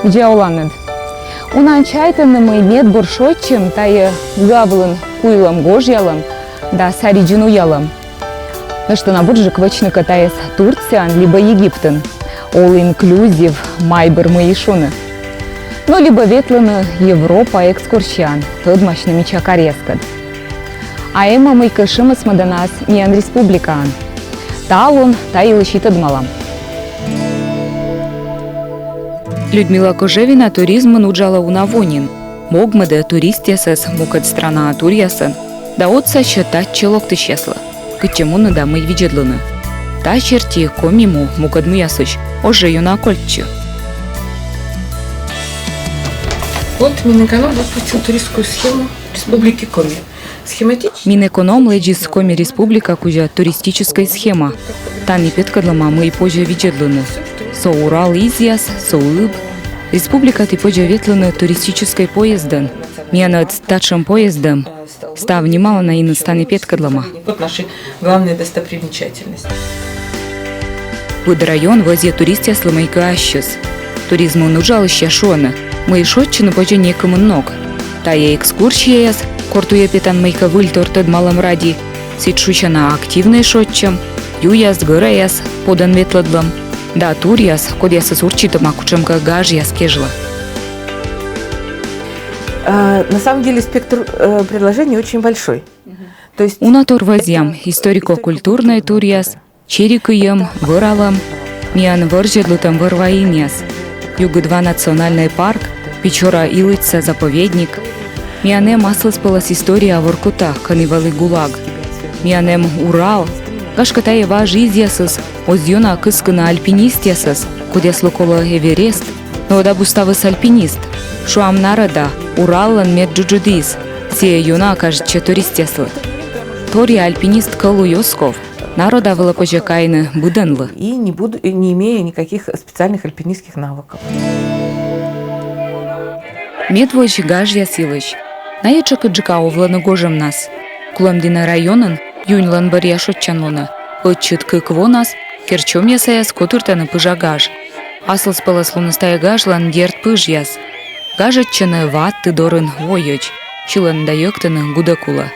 где оланед. Унан чайтанымы мед буршотчым тайы гавлын куйлам гожьялым да сариджину ялым. Что на буржик вочны катаясь Турциан либо Египтен. All inclusive майбер маишуны. Но либо ветланы Европа экскурсиан, тот мощными чакарескад. А эма мы кашима смаданас миан республикан. Талун та и лыщитад малам. Людмила Кожевина туризм нуджала унавонин. Могмада туристясас мукад страна турьясан. Да отца считать челок ты счастла. Кычему нада мы виджедланы. Та черти комиму мукад муясыч. Оже юна кольчу. Вот Минэконом выпустил туристскую схему Республики Коми. Схематично. Минэконом леджис Коми Республика кузя туристическая схема. Тани петкадлама мы и позже виджедланы. Со Урал изяс, со Улыб. Республика ты позже ветланы туристической поездом. Мианад тачем поездом. Став немало на иностранной петкадлама. Вот наши главные достопримечательности. Под район возе туристя сломайка ащес. Туризму нужал еще шона. Мы и шотчину позже некому ног. Тая экскурсия кортуя петан майка выльтор тед малом ради. Ситшучана активный шотчем. Юяс гыраяс подан ветладлам. Да турьяс кодяса сурчитом акучемка гажьяс кежла. На самом деле спектр предложений очень большой. То есть Унатор возьям историко-культурный турьяс. Черикуем, выралам. Миан выржедлутам вырваиньяс. Юг-2 национальный парк. Печора Илыца заповедник. Мианем асласпалась история о Воркутах, канивалы ГУЛАГ. Мианем Урал. Гашкатая важизясас, озьона кыскана альпинистясас, кудяс локола Эверест, но да буставас альпинист. Шуам народа, Ураллан меджуджудис, сия юна кажется туристяслы. Тори альпинист Калу Йосков, народа вылапожакайны быданлы. И не имея никаких специальных альпинистских навыков. Медвоч гажья силыч. Наечак джика овланы гожем нас. Куламдина районын, юньлан барья шотчанлуна. Отчет кыквонас, керчом ясаяс котуртаны пыжагаж. Аслыс паласлуны стаягажлан дерт пыжьяс. Гажатчаны ват тыдорын войоч. Чилан дайоктаны гудакула.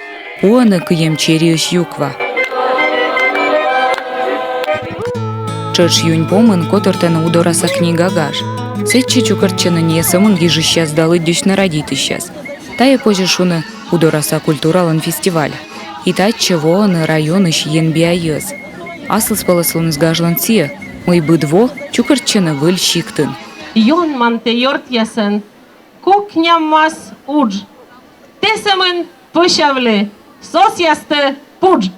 Пуаны кыем чериюш юква. Чыш юнь помын котуртаны удораса книгагаж. Сетчи чукарчаны не самын гижищас далы дюшна родитыщас. Тая позже шуны удораса культуралын фестиваль. И таче воаны районы шиен биайыз. Аслыс паласлын сгажлан сия, мой быдво чукарчаны выль щиктын. Йон манте йорт ясен, кухня мас удж. Тесамын пышавлы, сос ясты пудж.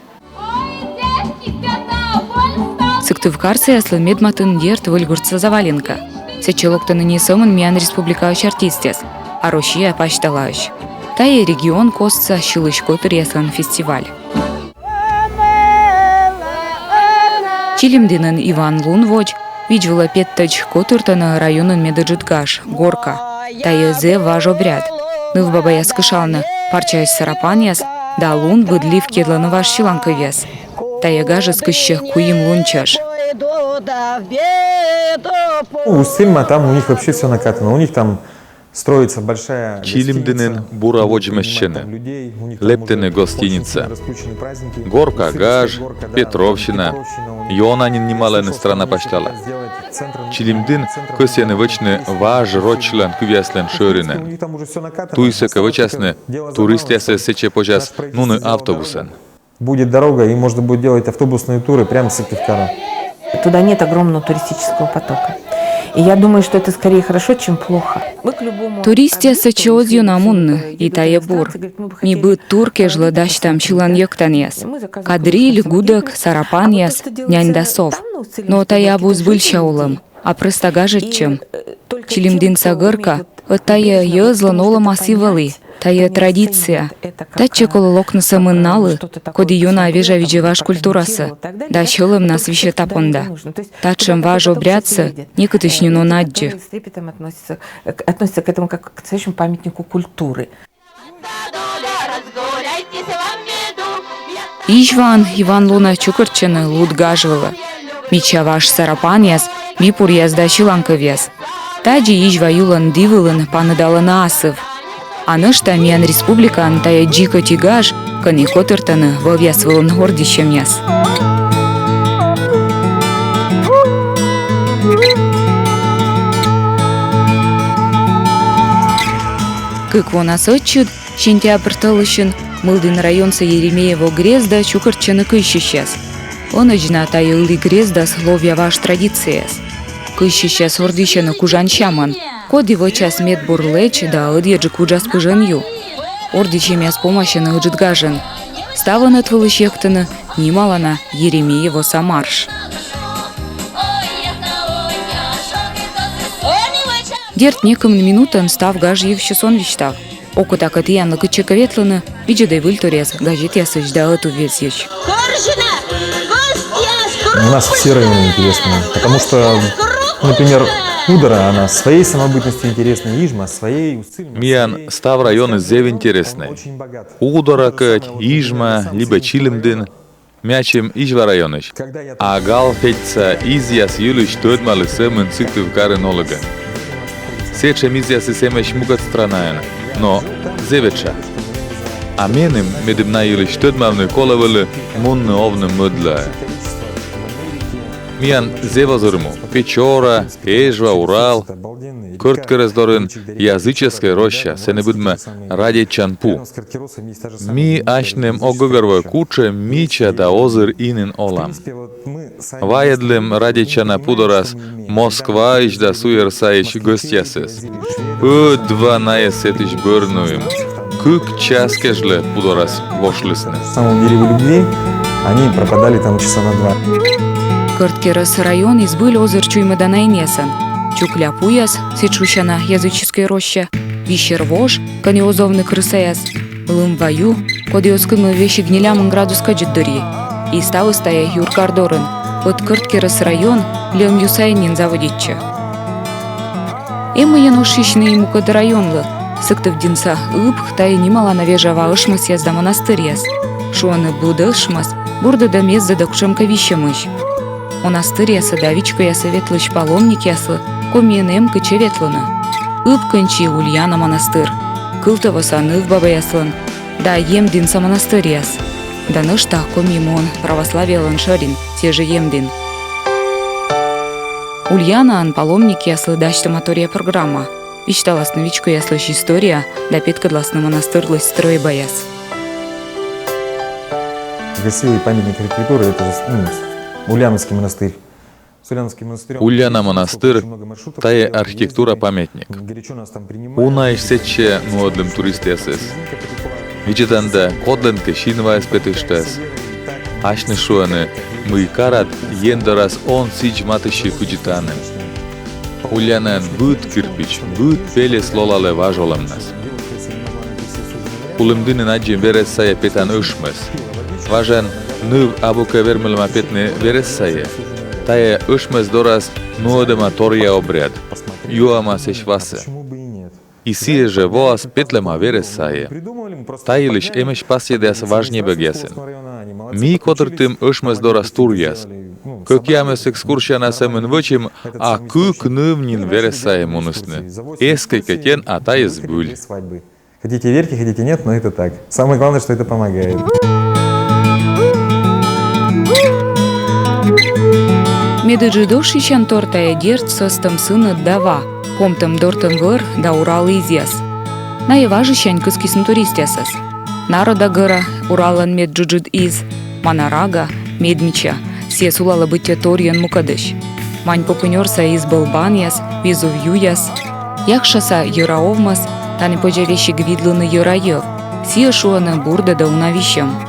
Сыктывкарцы яслы медматын дерт выльгурца заваленка. Сечелоктаны не самын миан республикауш артистес, а Россия пачталауш. Тая регион косца щылыш котыр яслан фестиваль. Чилимдинын Иван Лунвоч, виджвала петтач котыртаны районын медаджитгаш, горка. Тая зе важ обряд. Ныл бабая скышалны парчаясь сарапаньяс, да лун выдлив кедланы ваш щиланка вес. Тая гажа скыщах куим лунчаш. У Сыльма там у них вообще все накатано. У них там строится большая Чилимдинин Бураводжмещены, Лептины гостиница, Горка, Гаж, Петровщина, Йонанин немалая страна почтала. Чилимдин көсены вычны важ рочлан кувяслен шörinen. Туйсыка вычасны туристясы сече пожас нуны автобусен. Будет дорога, и можно будет делать автобусные туры прямо с Сыктывкара. Туда нет огромного туристического потока. И я думаю, что это скорее хорошо, чем плохо. Туристия сачиозью намунны, и тая бур. Ми бы турке жладащ там чилан йоктаньяс. Кадриль, гудок, сарапаньяс, нянь дасов. Но тая буз был шаулам, а просто гажетчем. Чилимдин сагырка, тая йозла нола массивалы. Тая традиция. Таче кололокны самынналы, коди юна вежа виджеваш культурасы. Да щелым нас вище тапонда. Тачем важ обрядцы, никотышнюно наджи. Относится к этому как к настоящему памятнику культуры. Ижван Иван Луна чукарчаны лут гажвала. Мича ваш сарапаньяс, мипур язда щиланка вес. Таджи ижва юлан дивылын паныдалын асыв. Анышта миян республикан тая джико тигаж кыни котыртаны вовясвылын ордищем яс. Кык вонас отчуд, сентябрь тылышын, мылдын районса Еремеево грезда чукырчыны кыщищас. Он ижна тая ылы грезда словья ваш традицияс. Кыщищас ордищаны кужанчаман, коди во час мед бурлеч да ыдьеджи куджас пыжанью. Ордичем яс помощаны ыджидгажен. Ставан отвылыщектыны, нималана Еремеево самарш. Дерт некым минутан став гаж евщесон вичтав. Окута катыянлы кычыка ветлыны, виджедай выльторез газет ясыч да эту везьеч. У нас все районы интересные, потому что, например, Удара, она своей самобытностью интересна, Ижма своей... Миян став районы зев интересный. Удара кать, Ижма, либо Чилимдин, мячем Ижва районыч. А гал фетца изяс юлич tödмалы сэмэн циктыв карын олыга. Сечем изяс и сэмэш мугат странаен, но зевеча. А меным медым на юлич tödмавны колавылы мунны овны мыдла. Миян зевазырму, Печора, Эжва, Урал, Кырткерездорын языческая роща, сенебудме ради Чанпу. Ми ашнем огыгарва куче мича да озыр инин олам. Ваедлем ради Чана пудорас Москва ич да суерсаич гостясес. Два наесетич бörнуем. Кык часкежле пудорас вошлысны. В самом берегу любви они пропадали там часа на 2. Кырткерес район избыль озыр чуймыдана инесан. Чукля пуяс, сечущана языческой роща, вищер вож, каниозовны крысаяс, лымваю, кодиоскымы вещи гнилямын градус каджиддыри. И стал стая юркардорын, от Кырткерес район лем юсайнин заводитча. Эмы янушищны ему код районлы, сыктыв динса ып, тай нимала навежава ышмас язда монастырьяс. Шуаны буды ышмас, бурда да мезда да кушемка вищемыш. Монастырь ясы да вичка ясы ветлыч паломник ясы, коменем кыче ветлыны. Ып кынчи Ульяна монастыр, кылтыва саныв баба яслын, да емдинса монастырь яс. Да нышта комимон православиялын шарин, те же емдин. Ульяна паломник яслы дачта мотория программа. Вичталас на вичку яслыч история, да петкадласны монастырлыч строй баяс. Красивый памятник архитектуры, это Ульяновский монастырь. Ульяна монастыр, тая архитектура памятник. Уна ишсече муадлым туристы ясыз. Вичетанда кодленке шинвайс петыштас. Ашны шуаны мыйкарат ендерас он сич матыши куджитаны. Ульянан бут кирпич, бут пелес лолале важоламнас. Улымдыны наджим верес сая петан ышмес. Важен нув абука вермелма петне верес сая. Тая ышмес дорас нуодема тория обряд. Юама сешвасе. И сие же воас петлема верес сая. Тая лишь эмеш пасьедес важнее бегесен. Ми котыртым ышмес дорас турьяс. Как ямес экскурсия на семен вычим, а кук нывнин верес сая мунусны. Эской кетен, а тая сбуль. Хотите верьте, хотите нет, но это так. Самое главное, что это помогает. Медыджи дошищан тортая дерт состам сына дава, комтам дортан выр да Урал изяс. Наеважищан кыскисн туристясас. Народа гыра, Уралан меджуджид из, Манарага, медмича, се сулала бытя торьян мукадыш. Мань попынёрса из Балбаньяс, Визувьюяс, яхшаса Юраовмас, таны пожалещи гвидлыны Юраев, сия шуаны бурда да унавищам.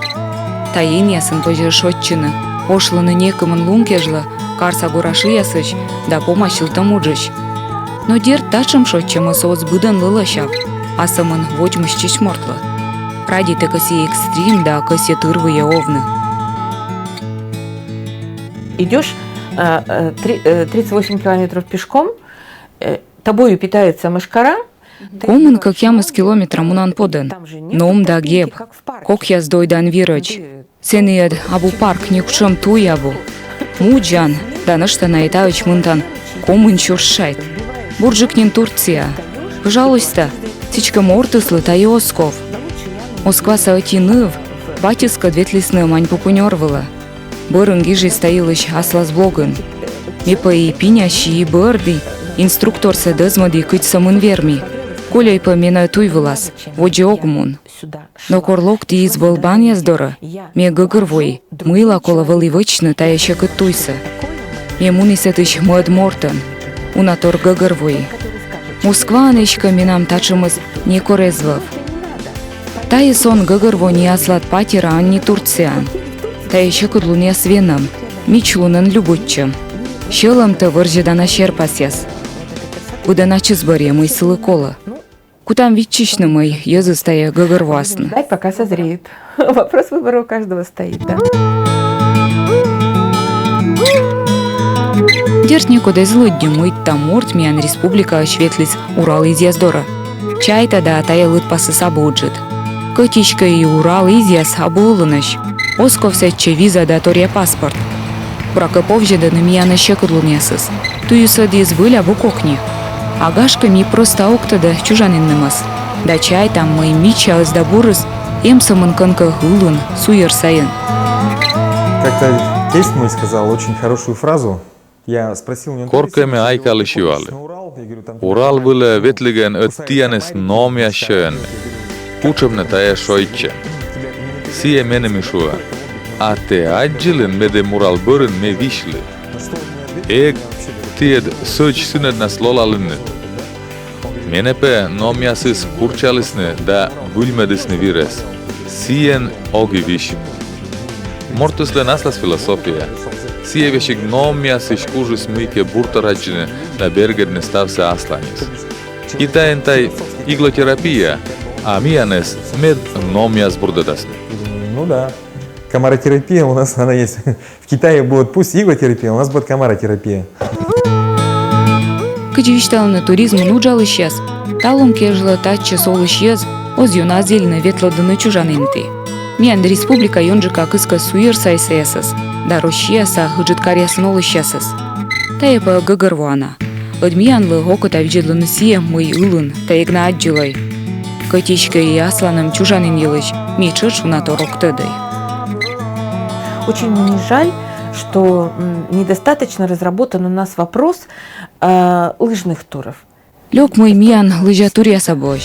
Таиньясын пожешотчыны, ошлыны некымын лункежла, карса гураши ясыч, да помощил тамуджыч. Но дерт тачым шотчымы соц быдан лылащав, а самын вочмыш чечмортлы. Ради ты коси экстрим, да коси тырвые овны. Идешь 38 километров пешком, тобою питается мышкара. Комын как ямыз километра мунан поден, ном да геб, кок яз дойдан вирыч. Сенед абу парк никшам туяву. Муджан, да нышта наитавич мынтан комын чушшайт. Буржикнин Турция. Пожалуйста, сичка мортыслы та и Осков. Москва саотиныв, батиска дветлисны мань попунёрвала. Бырын гижи стоилыш аслас блогын. Мепа и пинящи и бырды, инструктор седызмади кыть самын верми. Коля и помена туйвылас, воджи огмун. Но корлок ти из болбан яздора, ме гыгырвой, мыла кола вычны та еще кыттуйса. Ме мунисетыш мод мортын, унатор гыгырвой. Москва анышка минам тачымыз не корезвав. Та и сон гыгырво не аслат патера, а не Турциян. Та еще кудлуне свенам, мичлунын любутчым. Щелым-то выржедана щерпасяс. Куда начизбаре мой силы кола. Кутам витчичны мой езыстая гыгырвасны. Дай пока созреет. Вопрос выбора у каждого стоит, да? Дертни куда злодню мыть там морт миян республика шветлиц Урал из яздора. Чайта да тая лыт пасы сабуджит. Котичка и Урал из яс абулыныш. Осковся че виза да тория паспорт. Брака повжеда на мияна щекудлунесыз. Тую садиз выля букокни. Агашка ми просто октада чужаниннымыз. Да чай там мой мичалыз да бурыз, эмсамын конка гулын, суер сайын. Как-то тесть мой сказал очень хорошую фразу. Я спросил у него... Korkeamme aikalle syvälle. Ural ville vetligen öttianes nomia sjön. Pučemne taje šojče. Sije menemi šua. A te adжилin mede mural börn me višli. Eg tied söč syned nas lolalynnet. Menepe nomiasis kurčalisne da vulmedisne vires. Sijen ogi viš. Mortusle naslas filosofija. Sije vešik nomiasis kužus mike burtaradžine da bergedne stavse aslanis. I taj igloterapija, а миянес мед номиас бурдадасны. Ну да. Комаротерапия у нас она есть. В Китае будет пусть иглотерапия, у нас будет комаротерапия. Качевишталны туризм нуджал исчез. Талум кежла татче сол исчез, оз юна зельны ветладыны чужанынты. Миян республика йонжика кыска суир сайсесыз. Да рощеса хыджиткарясын ол исчезыз. Таепа гыгырвуана. Одмиянлы окыта виджедлыны сие мый ылын, таегна аджилай. Котичка и асланым чужанин елыч, мечыш на торок-тыдай. Очень мне жаль, что недостаточно разработан у нас вопрос лыжных туров. Лёг мой миян лыжа туря собой.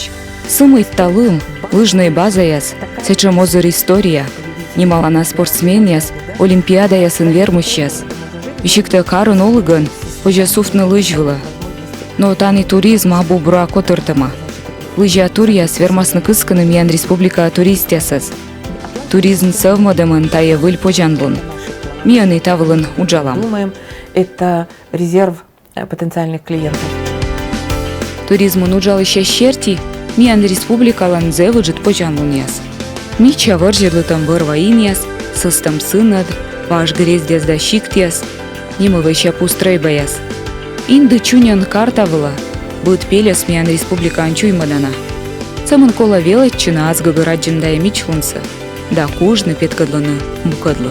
Сымый талым, лыжная база яс, сечем озыр история. Немало на спортсмен яс, олимпиада яс инвермущас. Ищикта карын олыгын, ожа суфтны лыжвыла. Но тани туризм абу бра котыртыма. Лыжа турья свермасны кысканы миян республика туристясыз. Туризм сывмадымын тая выль пожанлын. Мияны тавылын уджалам. Думаем, это резерв потенциальных клиентов. Туризмын уджалыща щерти, миян республикалан зевыджит пожанлын яс. Мича выржедлытым вырваин яс, сыстым сынад, ваш грездес да щикт яс, немывыща пустройба яс. Инды чунян картавыла, Быт пелес миян республика анчуймадана. Самын кола велаччына азгы гыраджында мичлунса, да кужны петкадлыны мукадлы.